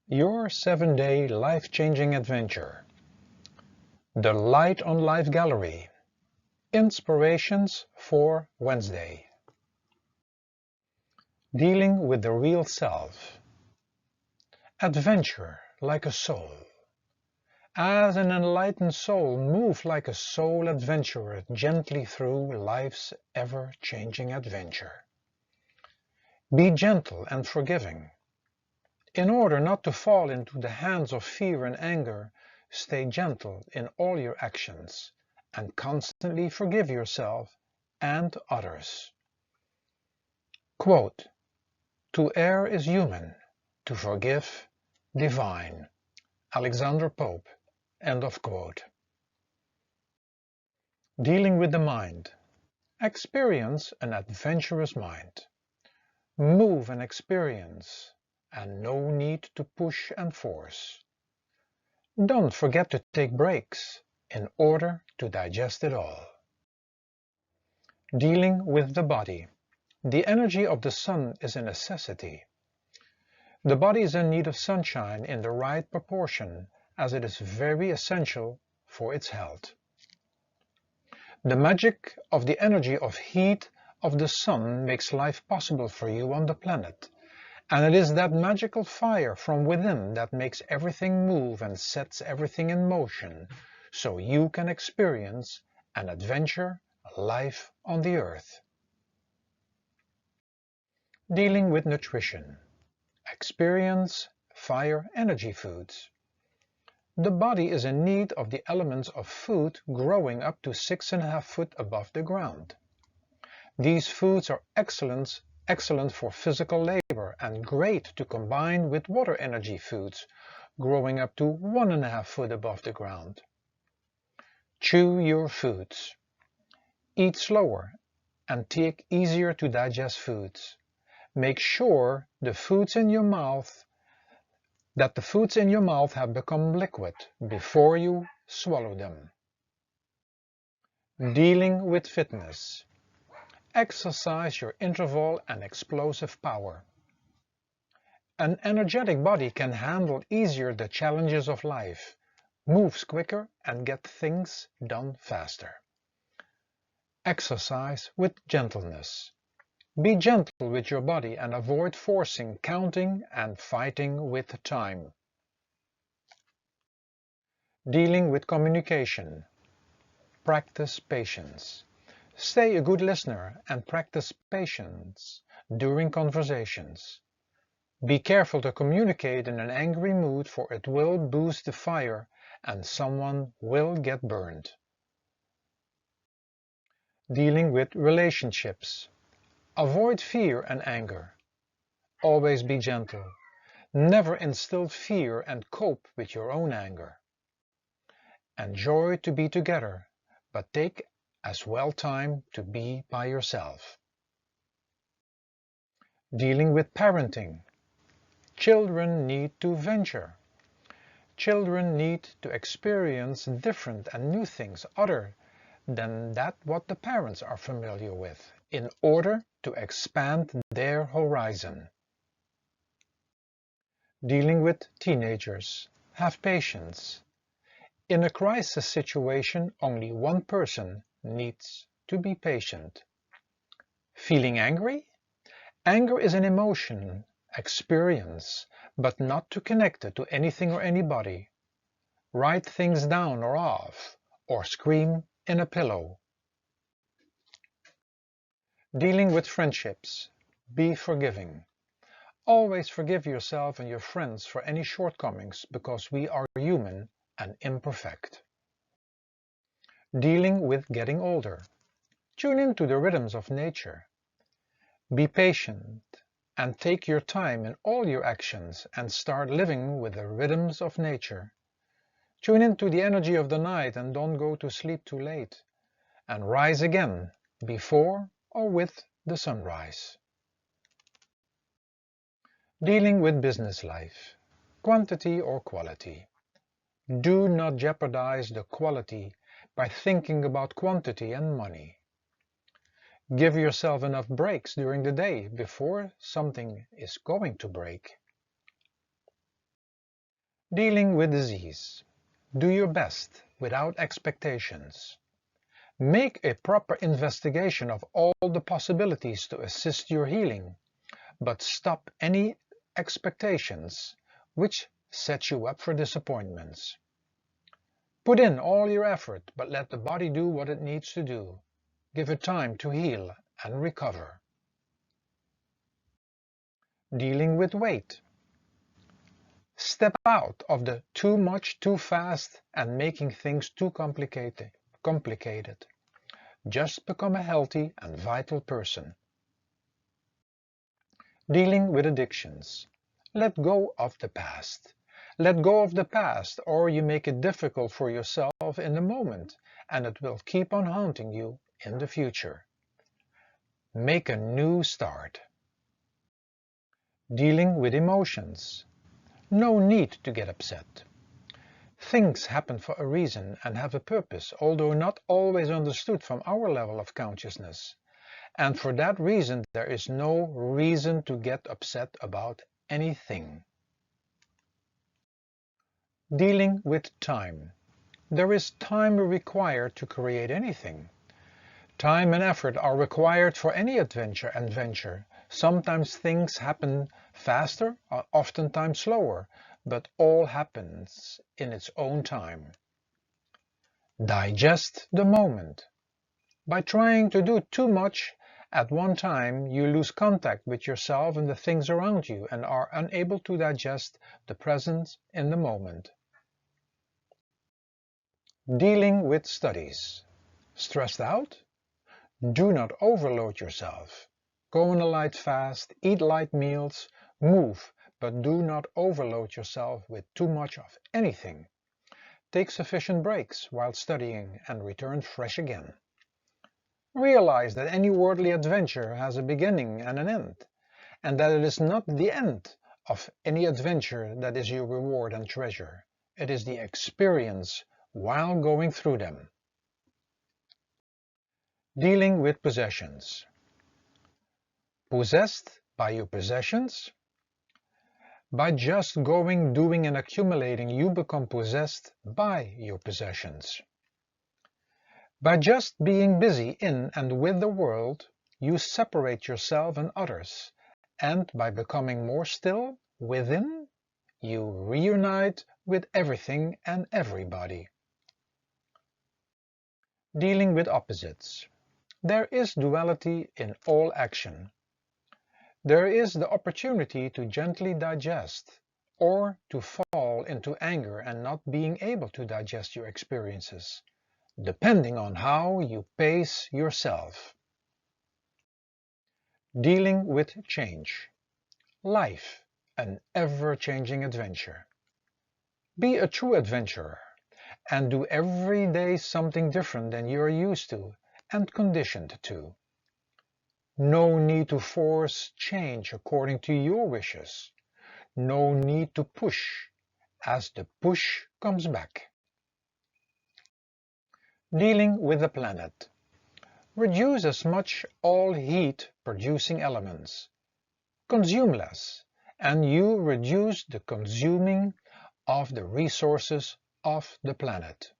Your 7-day life-changing adventure. The Light on Life Gallery. Inspirations for Wednesday. Dealing with the real self. Adventure like a soul. As an enlightened soul, move like a soul adventurer gently through life's ever-changing adventure. Be gentle and forgiving. In order not to fall into the hands of fear and anger, stay gentle in all your actions and constantly forgive yourself and others. Quote, "To err is human, to forgive divine." Alexander Pope. End of quote. Dealing with the mind. Experience an adventurous mind. Move and experience, and no need to push and force. Don't forget to take breaks in order to digest it all. Dealing with the body. The energy of the sun is a necessity. The body is in need of sunshine in the right proportion, as it is very essential for its health. The magic of the energy of heat of the sun makes life possible for you on the planet, and it is that magical fire from within that makes everything move and sets everything in motion, so you can experience an adventure life on the earth. Dealing with nutrition. Experience fire energy foods. The body is in need of the elements of food growing up to 6.5 feet above the ground. These foods are excellent for physical labor and great to combine with water energy foods growing up to 1.5 feet above the ground. Chew your foods. Eat slower and take easier to digest foods. Make sure the foods in your mouth have become liquid before you swallow them. Dealing with fitness. Exercise your interval and explosive power. An energetic body can handle easier the challenges of life, moves quicker and get things done faster. Exercise with gentleness. Be gentle with your body and avoid forcing, counting, and fighting with time. Dealing with communication. Practice patience. Stay a good listener and practice patience during conversations. Be careful to communicate in an angry mood, for it will boost the fire and someone will get burned. Dealing with relationships. Avoid fear and anger. Always be gentle. Never instill fear and cope with your own anger. Enjoy to be together, but take as well time to be by yourself. Dealing with parenting. Children need to venture. Children need to experience different and new things other than what the parents are familiar with, in order to expand their horizon. Dealing with teenagers. Have patience. In a crisis situation, only one person needs to be patient. Feeling angry? Anger is an emotion, experience, but not to connect it to anything or anybody. Write things down or off, or scream in a pillow. Dealing with friendships. Be forgiving. Always forgive yourself and your friends for any shortcomings, because we are human and imperfect. Dealing with getting older. Tune into the rhythms of nature. Be patient and take your time in all your actions and start living with the rhythms of nature. Tune into the energy of the night and don't go to sleep too late, and rise again before or with the sunrise. Dealing with business life. Quantity or quality. Do not jeopardize the quality by thinking about quantity and money. Give yourself enough breaks during the day before something is going to break. Dealing with disease. Do your best without expectations. Make a proper investigation of all the possibilities to assist your healing, but stop any expectations which set you up for disappointments. Put in all your effort, but let the body do what it needs to do. Give it time to heal and recover. Dealing with weight. Step out of the too much, too fast, and making things too complicated. Just become a healthy and vital person. Dealing with addictions. Let go of the past. Let go of the past, or you make it difficult for yourself in the moment, and it will keep on haunting you in the future. Make a new start. Dealing with emotions. No need to get upset. Things happen for a reason and have a purpose, although not always understood from our level of consciousness. And for that reason, there is no reason to get upset about anything. Dealing with time. There is time required to create anything. Time and effort are required for any adventure. Sometimes things happen faster, oftentimes slower, but all happens in its own time. Digest the moment. By trying to do too much at one time, you lose contact with yourself and the things around you and are unable to digest the present in the moment. Dealing with studies. Stressed out? Do not overload yourself. Go on a light fast, eat light meals, move, but do not overload yourself with too much of anything. Take sufficient breaks while studying and return fresh again. Realize that any worldly adventure has a beginning and an end, and that it is not the end of any adventure that is your reward and treasure. It is the experience while going through them. Dealing with possessions. Possessed by your possessions? By just going, doing and accumulating, you become possessed by your possessions. By just being busy in and with the world, you separate yourself and others, and by becoming more still within, you reunite with everything and everybody. Dealing with opposites. There is duality in all action. There is the opportunity to gently digest, or to fall into anger and not being able to digest your experiences, depending on how you pace yourself. Dealing with change. Life, an ever-changing adventure. Be a true adventurer and do every day something different than you are used to and conditioned to. No need to force change according to your wishes. No need to push, as the push comes back. Dealing with the planet. Reduce as much all heat-producing elements. Consume less, and you reduce the consuming of the resources of the planet.